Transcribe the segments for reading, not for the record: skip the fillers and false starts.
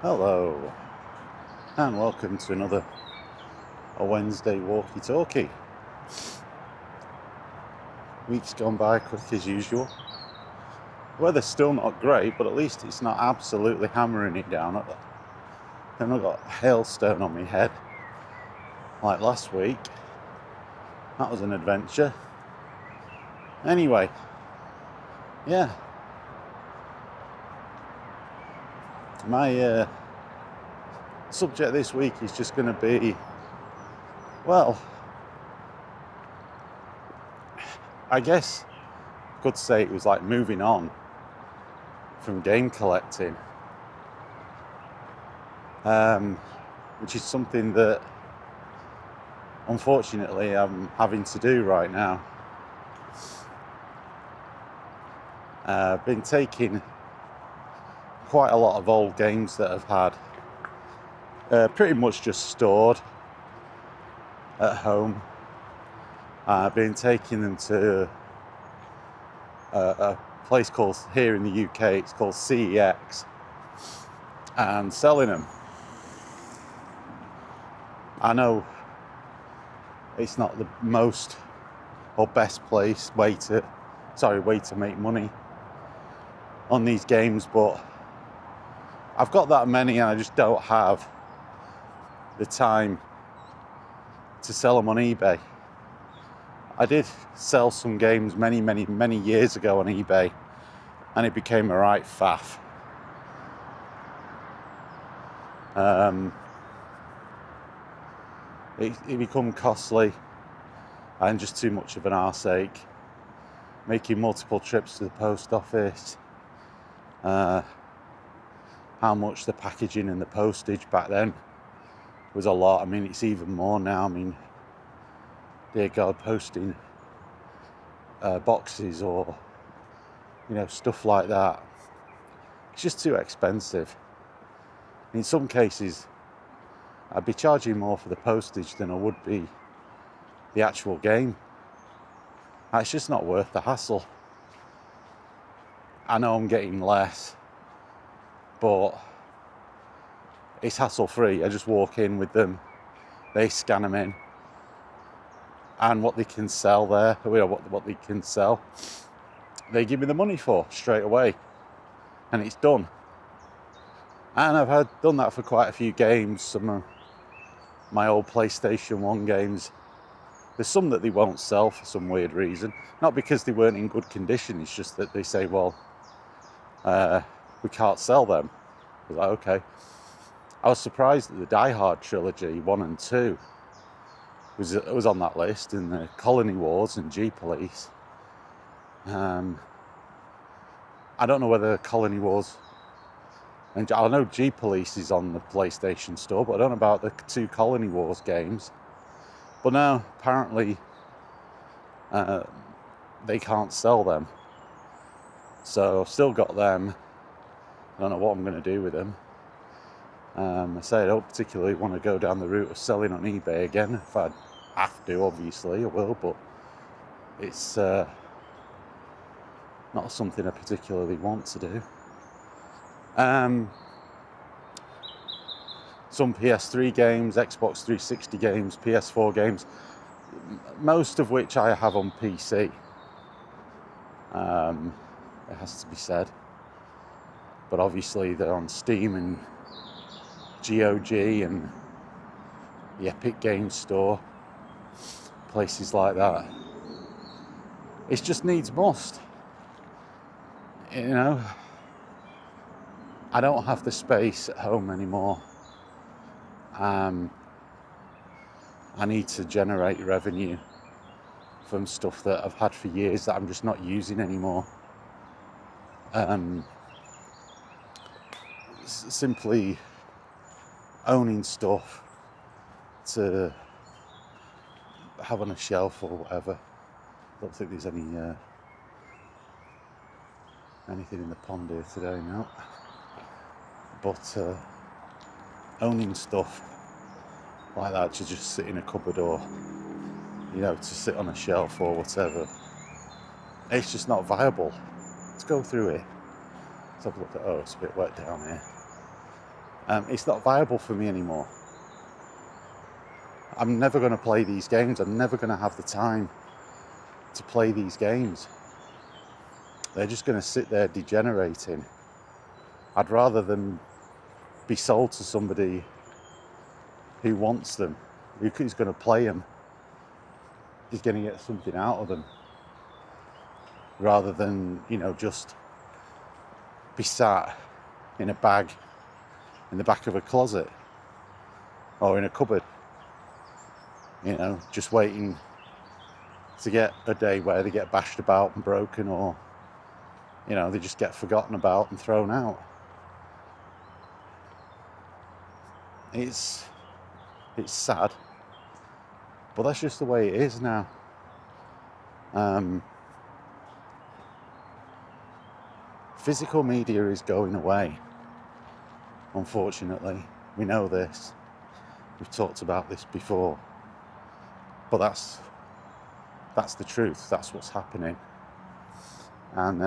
Hello, and welcome to another Wednesday Walkie Talkie. Week's gone by quick as usual. Weather's still not great, but at least it's not absolutely hammering it down. Then I got hailstone on my head like last week. That was an adventure. Anyway, yeah. My subject this week is just going to be, well, I guess I could say it was like moving on from game collecting, which is something that unfortunately I'm having to do right now. I've been taking quite a lot of old games that I've had pretty much just stored at home. I've been taking them to a place called, here in the UK, it's called CEX, and selling them. I know it's not the most or best way to make money on these games, but I've got that many and I just don't have the time to sell them on eBay. I did sell some games many years ago on eBay, and it became a right faff. It became costly and just too much of an arseache. Making multiple trips to the post office. How much the packaging and the postage back then was a lot. I mean, it's even more now. I mean, dear God, posting boxes or, stuff like that. It's just too expensive. In some cases, I'd be charging more for the postage than I would be the actual game. It's just not worth the hassle. I know I'm getting less, but it's hassle-free. I just walk in with them, they scan them in, and what they can sell there, what they can sell, they give me the money for straight away, and it's done. And I've done that for quite a few games. Some of my old PlayStation 1 games, there's some that they won't sell for some weird reason. Not because they weren't in good condition, it's just that they say, well, we can't sell them. I was like, okay. I was surprised that the Die Hard trilogy 1 and 2 was on that list, and the Colony Wars and G-Police. I don't know whether Colony Wars, and I know G-Police is on the PlayStation Store, but I don't know about the 2 Colony Wars games. But now, apparently, they can't sell them. So I've still got them. I don't know what I'm going to do with them. I say I don't particularly want to go down the route of selling on eBay again. If I have to, obviously, I will, but it's not something I particularly want to do. Some PS3 games, Xbox 360 games, PS4 games, most of which I have on PC. It has to be said. But obviously they're on Steam and GOG and the Epic Games Store, places like that. It just needs must. I don't have the space at home anymore. I need to generate revenue from stuff that I've had for years that I'm just not using anymore. Simply owning stuff to have on a shelf or whatever. I don't think there's anything in the pond here today now. But owning stuff like that to just sit in a cupboard or, to sit on a shelf or whatever, it's just not viable. Let's go through it. Let's have a look at, it's a bit wet down here. It's not viable for me anymore. I'm never going to play these games. I'm never going to have the time to play these games. They're just going to sit there degenerating. I'd rather them be sold to somebody who wants them, who's going to play them, is going to get something out of them, rather than, just be sat in a bag in the back of a closet or in a cupboard, just waiting to get a day where they get bashed about and broken, or, they just get forgotten about and thrown out. It's sad, but that's just the way it is now. Physical media is going away, unfortunately. We know this. We've talked about this before. But that's the truth. That's what's happening. And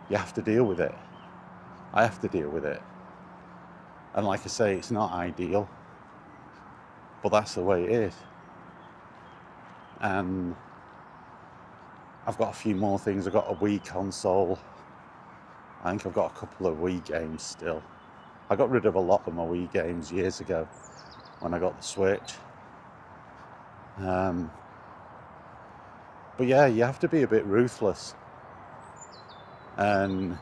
you have to deal with it. I have to deal with it. And like I say, it's not ideal, but that's the way it is. And I've got a few more things. I've got a Wii console. I think I've got a couple of Wii games still. I got rid of a lot of my Wii games years ago when I got the Switch. But yeah, you have to be a bit ruthless and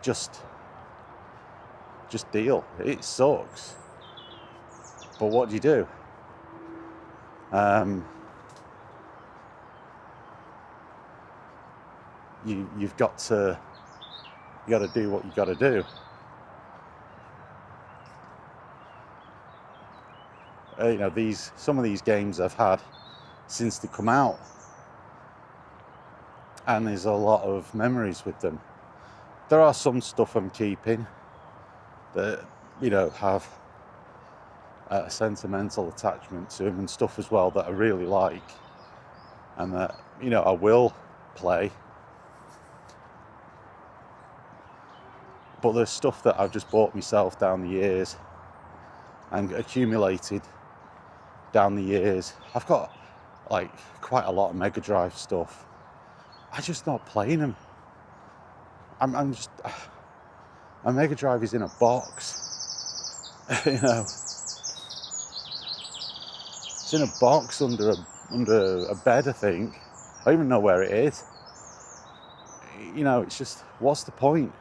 just deal. It sucks, but what do you do? You've got to do what you got to do. Some of these games I've had since they come out, and there's a lot of memories with them. There are some stuff I'm keeping that have a sentimental attachment to them, and stuff as well that I really like and that I will play. But there's stuff that I've just bought myself down the years and accumulated down the years. I've got quite a lot of Mega Drive stuff. I'm just not playing them. I'm just, my Mega Drive is in a box. It's in a box under a bed, I think. I don't even know where it is. It's just, what's the point?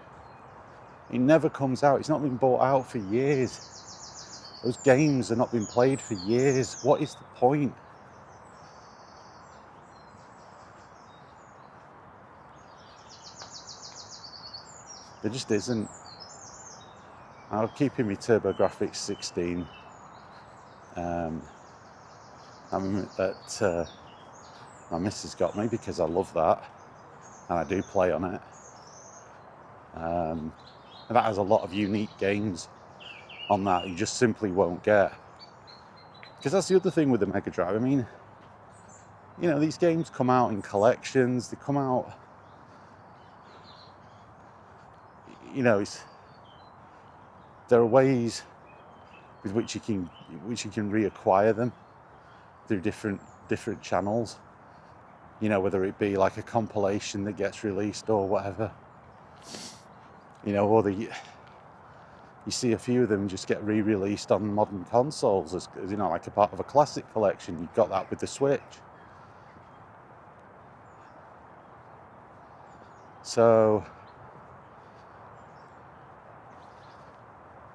It never comes out. It's not been bought out for years. Those games have not been played for years. What is the point? There just isn't. I'm keeping my TurboGrafx 16. That my missus got me because I love that, and I do play on it. And that has a lot of unique games on that you just simply won't get. Because that's the other thing with the Mega Drive. I mean, these games come out in collections. They come out, there are ways with which you can reacquire them through different channels. Whether it be like a compilation that gets released or whatever. Or you see a few of them just get re-released on modern consoles as like a part of a classic collection. You've got that with the Switch. So,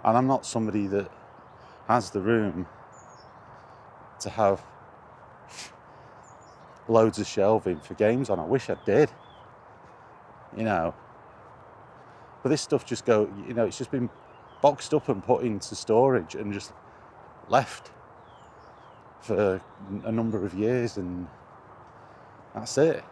and I'm not somebody that has the room to have loads of shelving for games on. I wish I did. But this stuff just it's just been boxed up and put into storage and just left for a number of years, and that's it.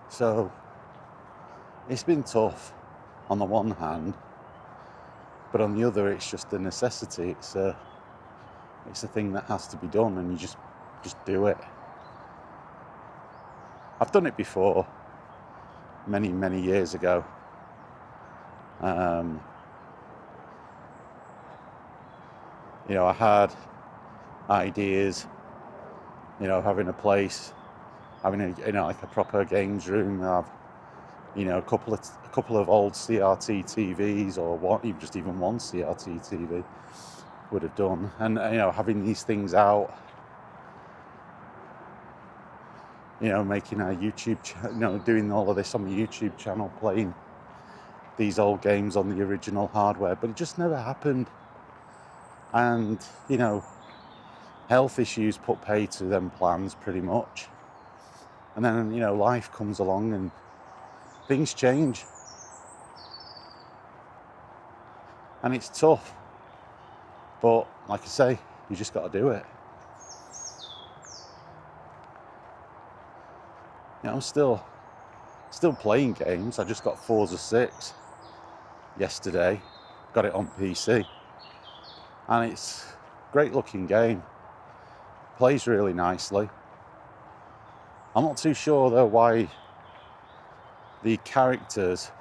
So it's been tough on the one hand, But on the other, it's just a necessity. It's a thing that has to be done, and you just do it. I've done it before, many years ago. I had ideas, having a place, having like a proper games room. Have a couple of old CRT TVs, or even one CRT TV would have done, and having these things out, making our YouTube channel, doing all of this on the YouTube channel, playing these old games on the original hardware, but it just never happened. And health issues put pay to them plans pretty much. And then life comes along and things change, and it's tough, but like I say, you just got to do it. I'm still playing games. I just got Forza 6 yesterday, got it on PC, and it's a great looking game, plays really nicely. I'm not too sure though why the characters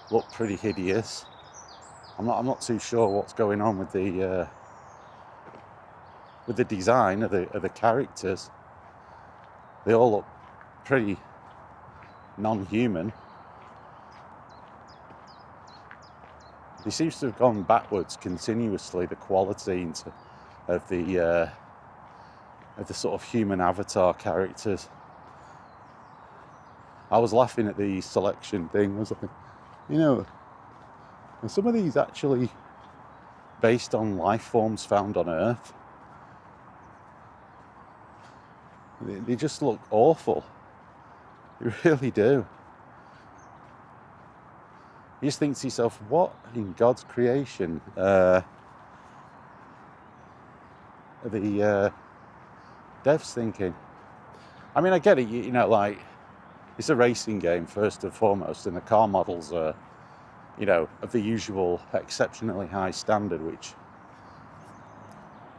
look pretty hideous. I'm not too sure what's going on with the design of the characters. They all look pretty non-human. It seems to have gone backwards continuously, the quality of the sort of human avatar characters. I was laughing at the selection thing. I was like, are some of these actually based on life forms found on Earth? They just look awful. They really do. You just think to yourself, what in God's creation are the devs thinking? I mean, I get it, like, it's a racing game first and foremost, and the car models are, of the usual exceptionally high standard, which,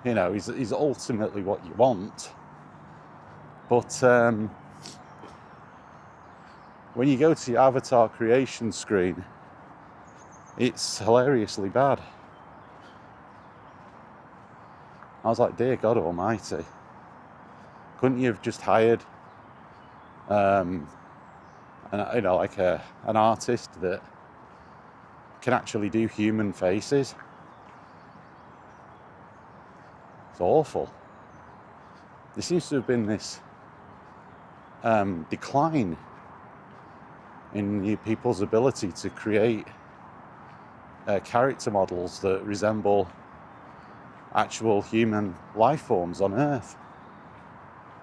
is ultimately what you want. But when you go to your avatar creation screen, it's hilariously bad. I was like, dear God Almighty, couldn't you have just hired an artist that can actually do human faces? It's awful. There seems to have been this decline in people's ability to create character models that resemble actual human life forms on Earth.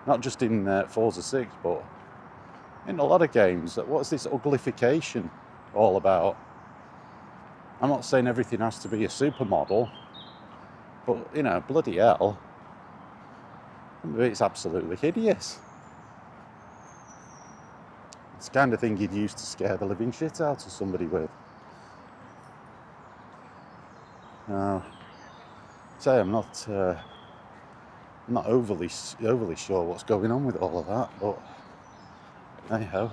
Not just in Forza 6, but in a lot of games. What's this uglification all about? I'm not saying everything has to be a supermodel, but, bloody hell, it's absolutely hideous. It's the kind of thing you'd use to scare the living shit out of somebody with. I'm not overly sure what's going on with all of that, but anyhow.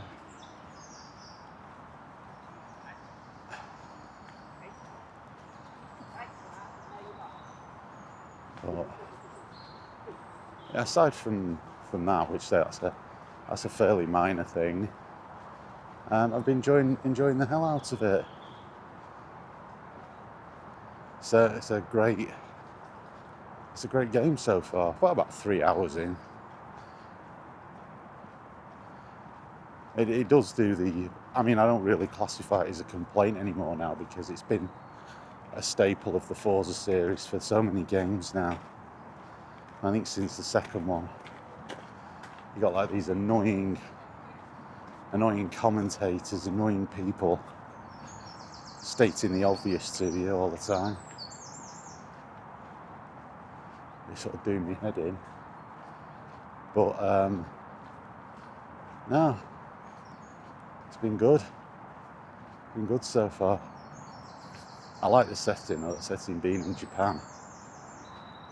But aside from that, which that's a fairly minor thing, I've been enjoying the hell out of it. So it's a great game so far. Well, about 3 hours in. It does do I don't really classify it as a complaint anymore now, because it's been a staple of the Forza series for so many games now. I think since the second one, you got like these annoying commentators, annoying people stating the obvious to you all the time. They sort of do me head in. But no, it's been good. Been good so far. I like the setting being in Japan.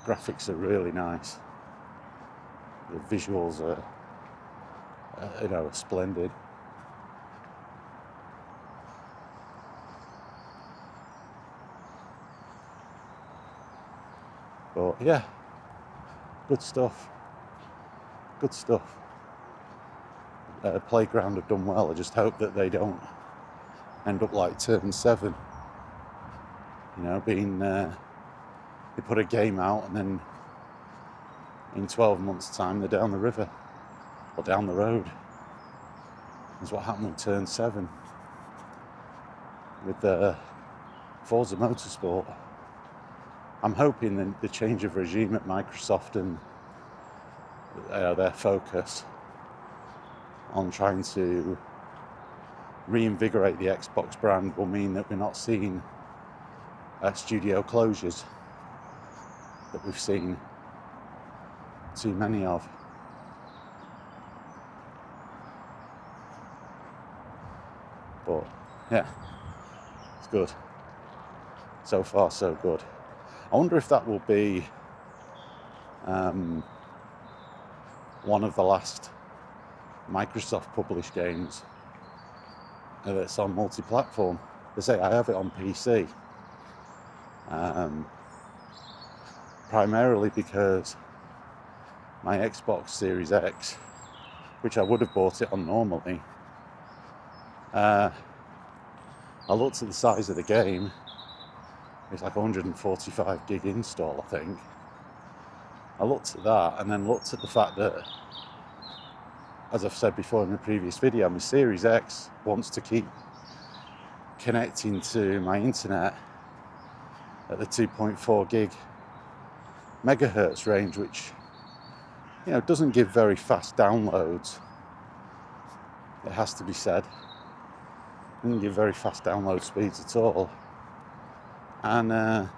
Graphics are really nice. The visuals are, splendid. But yeah, good stuff. Playground have done well. I just hope that they don't end up like Turn 7. Being they put a game out and then in 12 months' time they're down the river or down the road. That's what happened with Turn 7 with the Forza Motorsport. I'm hoping that the change of regime at Microsoft and their focus on trying to reinvigorate the Xbox brand will mean that we're not seeing studio closures that we've seen too many of. But yeah, it's good. So far, so good. I wonder if that will be one of the last Microsoft published games that's on multi-platform. They say I have it on PC. Primarily because my Xbox Series X, which I would have bought it on normally, I looked at the size of the game. It's like 145 gig install, I think. I looked at that and then looked at the fact that, as I've said before in the previous video, my Series X wants to keep connecting to my internet at the 2.4 gig megahertz range, which doesn't give very fast downloads. It has to be said. It doesn't give very fast download speeds at all. And I'm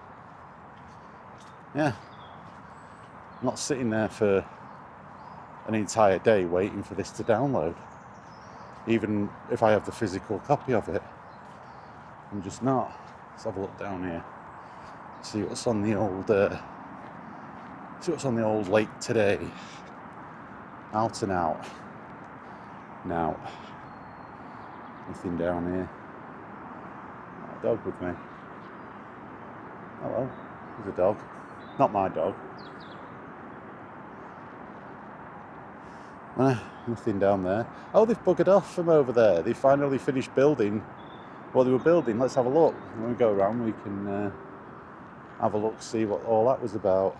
not sitting there for an entire day waiting for this to download, even if I have the physical copy of it. I'm just not. Let's have a look down here, see what's on the old lake today. Out and out now. Nothing down here. A dog with me. Hello, there's a dog. Not my dog. Nothing down there. Oh, they've buggered off from over there. They finally finished building what they were building. Let's have a look. When we go around, we can have a look, see what all that was about.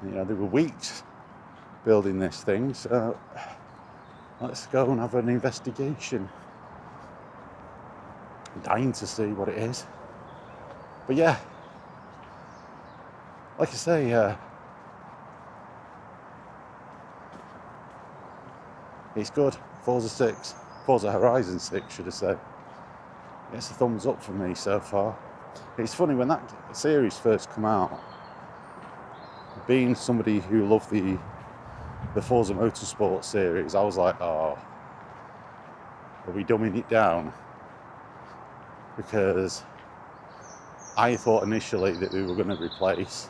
They were weeks building this thing, so let's go and have an investigation. I'm dying to see what it is. But yeah, like I say, it's good. Forza Horizon 6, should I say. It's a thumbs up for me so far. It's funny, when that series first came out, being somebody who loved the Forza Motorsport series, I was like, oh, are we dumbing it down? Because I thought initially that we were going to replace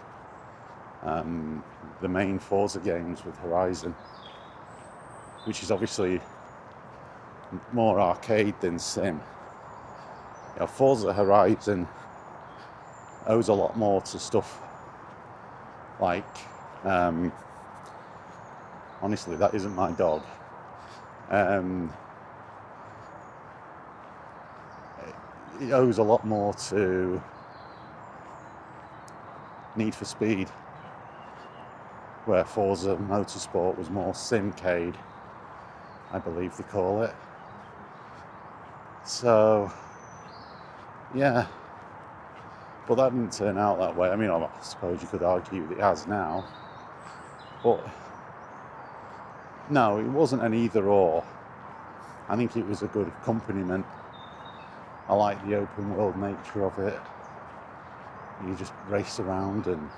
the main Forza games with Horizon, which is obviously more arcade than sim. Forza Horizon owes a lot more to stuff like, honestly, that isn't my dog. It owes a lot more to Need for Speed, where Forza Motorsport was more simcade, I believe they call it. So, yeah. But that didn't turn out that way. I mean, I suppose you could argue that it has now. But no, it wasn't an either or. I think it was a good accompaniment. I like the open world nature of it. You just race around and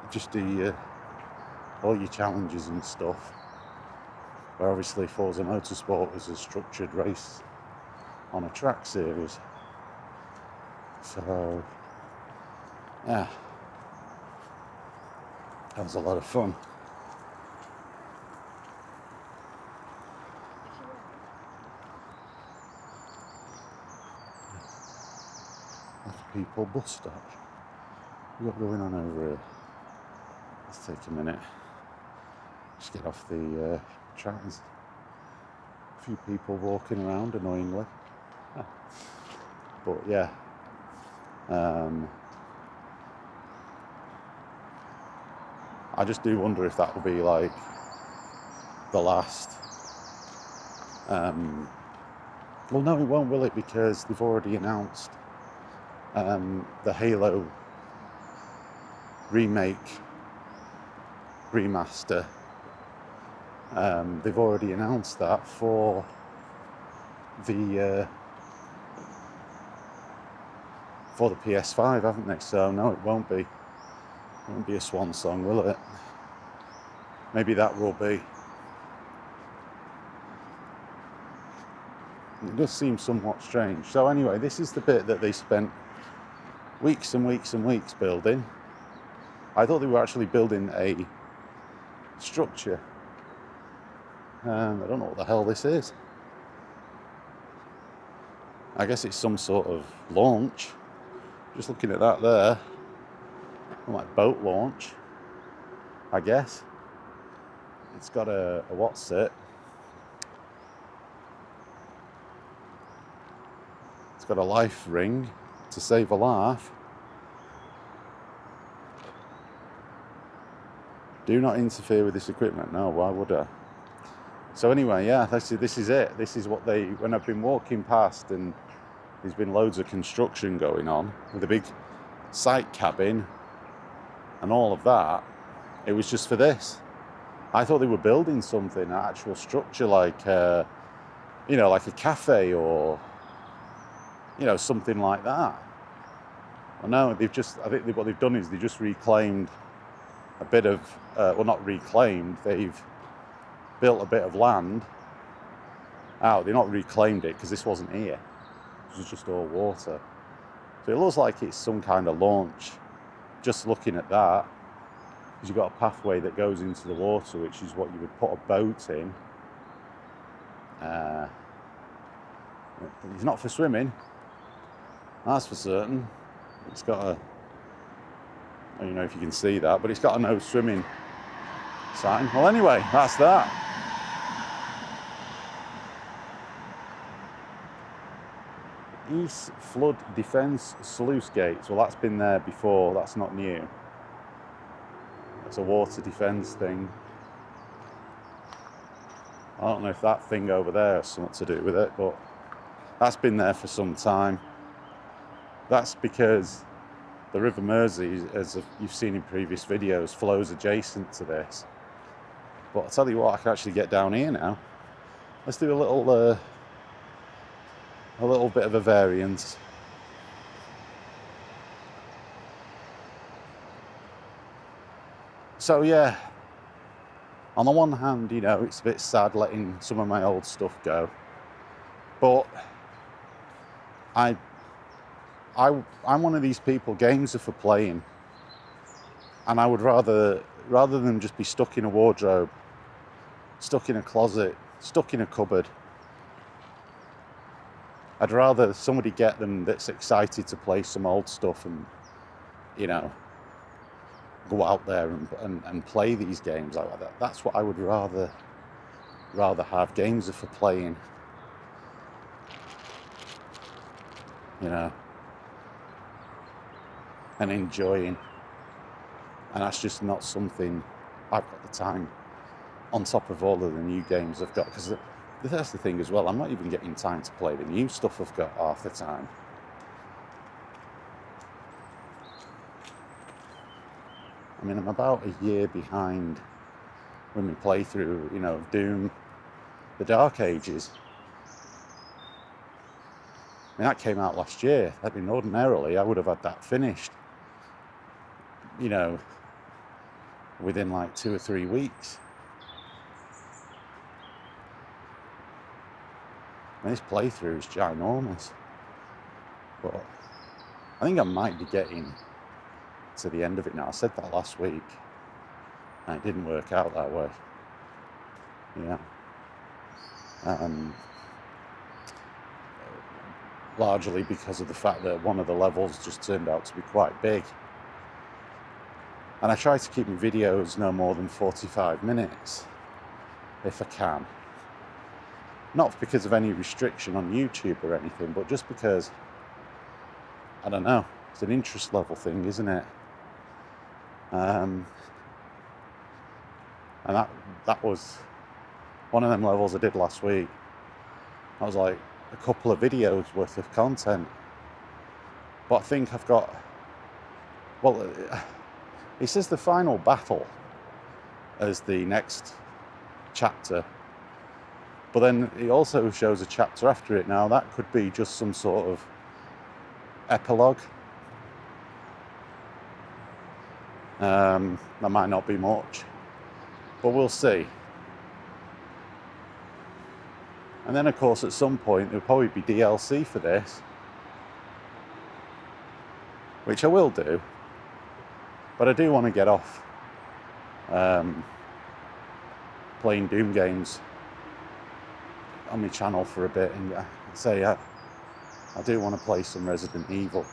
just do all your challenges and stuff. where obviously Forza Motorsport is a structured race on a track series. So, yeah, that was a lot of fun. Other people bus stop. What's going on over here? Let's take a minute. Just get off the track. There's a few people walking around annoyingly. But yeah. I just do wonder if that will be like the last. Well, no, it won't, will it? Because they've already announced the Halo remake, remaster. They've already announced that for the PS5, haven't they? So no, it won't be. It won't be a swan song, will it? Maybe that will be. It does seem somewhat strange. So anyway, this is the bit that they spent weeks and weeks and weeks building. I thought they were actually building a structure. I don't know what the hell this is. I guess it's some sort of launch. Just looking at that there. Like boat launch, I guess. It's got a what's it? It's got a life ring to save a life. Do not interfere with this equipment. No, why would I? So anyway, yeah, this is it. This is what they, when I've been walking past and there's been loads of construction going on with a big site cabin and all of that, it was just for this. I thought they were building something, an actual structure like, like a cafe or, something like that. Well, no, I think what they've done is they just reclaimed a bit of, not reclaimed, they've built a bit of land out. They're not reclaimed it because this wasn't here. This was just all water. So it looks like it's some kind of launch. Just looking at that, because you've got a pathway that goes into the water, which is what you would put a boat in. It's not for swimming, that's for certain. It's got a, I don't know if you can see that, but it's got a no swimming sign. Well, anyway, that's that. East Flood Defence Sluice Gates. Well, that's been there before. That's not new. It's a water defence thing. I don't know if that thing over there has something to do with it, but that's been there for some time. That's because the River Mersey, as you've seen in previous videos, flows adjacent to this. But I'll tell you what, I can actually get down here now. Let's do a little bit of a variance. So yeah, on the one hand, it's a bit sad letting some of my old stuff go, but I'm one of these people, games are for playing, and I would rather than just be stuck in a wardrobe, stuck in a closet, stuck in a cupboard, I'd rather somebody get them that's excited to play some old stuff and, go out there and play these games like that. That's what I would rather have. Games are for playing, and enjoying. And that's just not something I've got the time, on top of all of the new games I've got, because that's the thing as well, I'm not even getting time to play the new stuff I've got half the time. I mean, I'm about a year behind when we play through, Doom, the Dark Ages. I mean, that came out last year. I mean, ordinarily, I would have had that finished, within like 2 or 3 weeks. mean, this playthrough is ginormous. But I think I might be getting to the end of it now. I said that last week, and it didn't work out that way. Yeah. Largely because of the fact that one of the levels just turned out to be quite big. And I try to keep my videos no more than 45 minutes, if I can. Not because of any restriction on YouTube or anything, but just because, I don't know, it's an interest level thing, isn't it? And that was one of them levels I did last week. I was like a couple of videos worth of content. But I think I've got, well, it says the final battle as the next chapter. But then it also shows a chapter after it. Now that could be just some sort of epilogue. That might not be much, but we'll see. And then of course at some point there'll probably be DLC for this, which I will do, but I do want to get off playing Doom games on my channel for a bit, and say I do want to play some Resident Evil.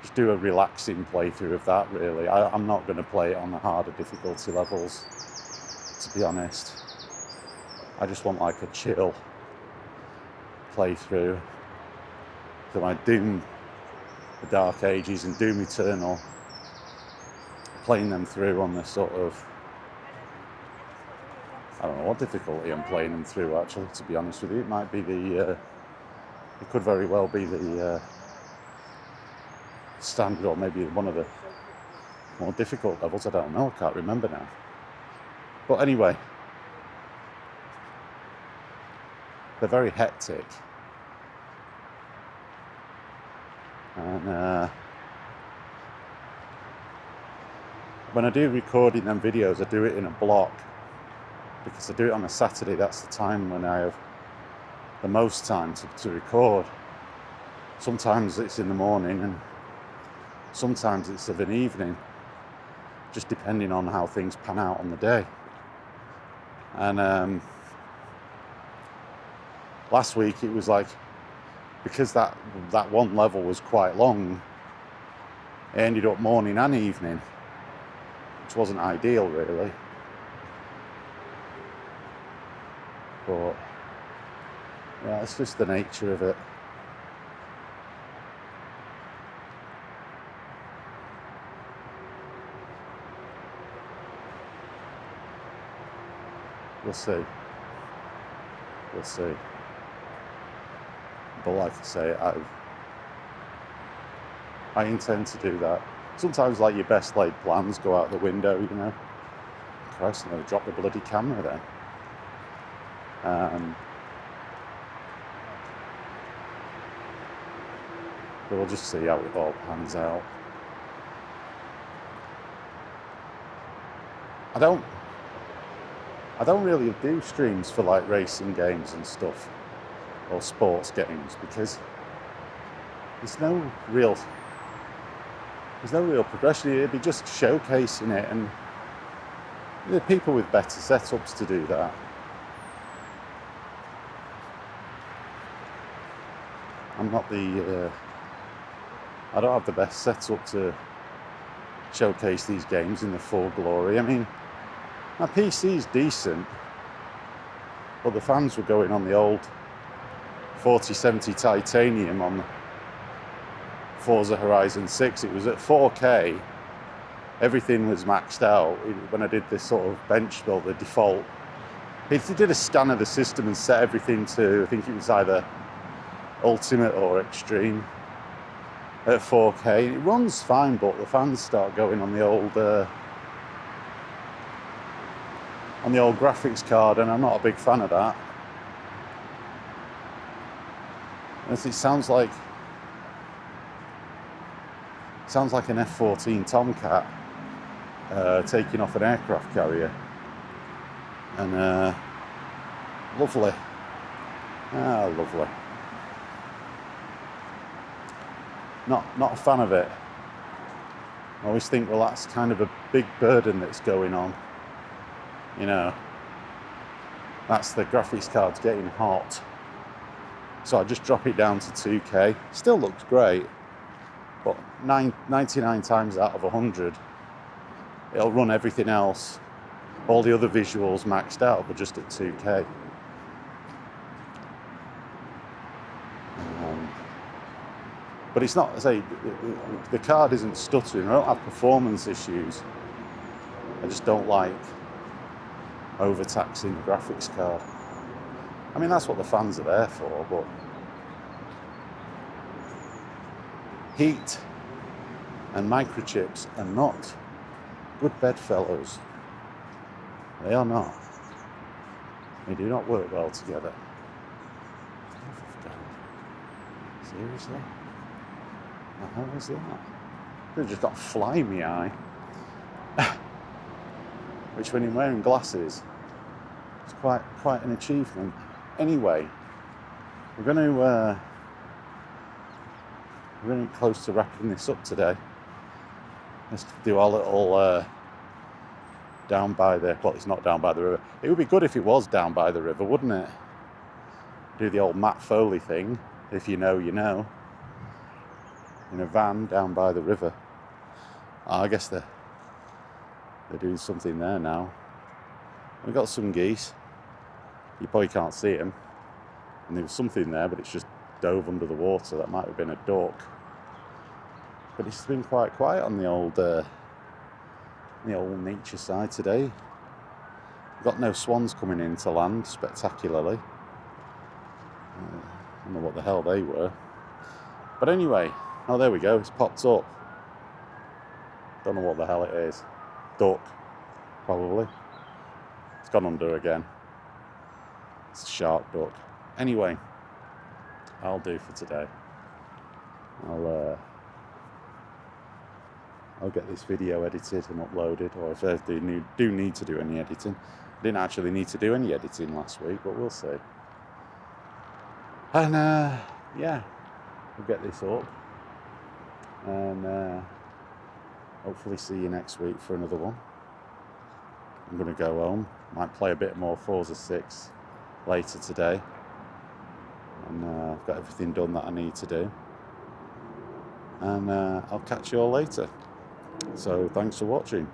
Just do a relaxing playthrough of that, really. I'm not going to play it on the harder difficulty levels, to be honest. I just want like a chill playthrough. So my Doom, the Dark Ages and Doom Eternal, playing them through on the sort of, I don't know what difficulty I'm playing them through, actually, to be honest with you. It might be it could very well be the standard, or maybe one of the more difficult levels. I don't know, I can't remember now. But anyway, they're very hectic. And when I do recording them videos, I do it in a block, because I do it on a Saturday. That's the time when I have the most time to record. Sometimes it's in the morning, and sometimes it's of an evening, just depending on how things pan out on the day. And last week it was like, because that one level was quite long, it ended up morning and evening, which wasn't ideal, really. But yeah, it's just the nature of it. We'll see. We'll see. But like I say, I intend to do that. Sometimes, like, your best laid plans go out the window, you know. Christ, I'm going to drop the bloody camera then. But we'll just see how it all pans out. I don't really do streams for like racing games and stuff, or sports games, because there's no real progression. It'd be just showcasing it, and there are people with better setups to do that. I'm not I don't have the best setup to showcase these games in the full glory. I mean, my PC's decent, but the fans were going on the old 4070 titanium on Forza Horizon 6. It was at 4K. Everything was maxed out. When I did this sort of bench build, the default, he did a scan of the system and set everything to, I think it was either Ultimate or Extreme at 4K. It runs fine, but the fans start going on the old graphics card, and I'm not a big fan of that. As it sounds like an F-14 Tomcat taking off an aircraft carrier, and Lovely. Ah, lovely. Not a fan of it. I always think, well, that's kind of a big burden that's going on. You know, that's the graphics card's getting hot. So I just drop it down to 2K. Still looks great, but 99 times out of 100, it'll run everything else. All the other visuals maxed out, but just at 2K. But it's not, I say, the card isn't stuttering. I don't have performance issues. I just don't like overtaxing the graphics card. I mean, that's what the fans are there for, but heat and microchips are not good bedfellows. They are not. They do not work well together. Seriously? What the hell was that? They've just got a fly in my eye. Which, when you're wearing glasses, it's quite an achievement. Anyway, we're getting close to wrapping this up today. Let's do our little down by the, well, it's not down by the river. It would be good if it was down by the river, wouldn't it? Do the old Matt Foley thing, if you know, you know. In a van down by the river. Oh, I guess they're doing something there now. We've got some geese. You probably can't see them. And there was something there, but it's just dove under the water. That might have been a duck. But it's been quite quiet on the old nature side today. We've got no swans coming in to land spectacularly. I don't know what the hell they were. But anyway, oh, there we go. It's popped up. Don't know what the hell it is. Duck, probably. It's gone under again. It's a shark duck. Anyway, I'll do for today. I'll get this video edited and uploaded, or if I do need to do any editing. I didn't actually need to do any editing last week, but we'll see. And yeah, we'll get this up. And hopefully see you next week for another one. I'm going to go home. Might play a bit more Forza 6 later today. And I've got everything done that I need to do. And I'll catch you all later. So thanks for watching.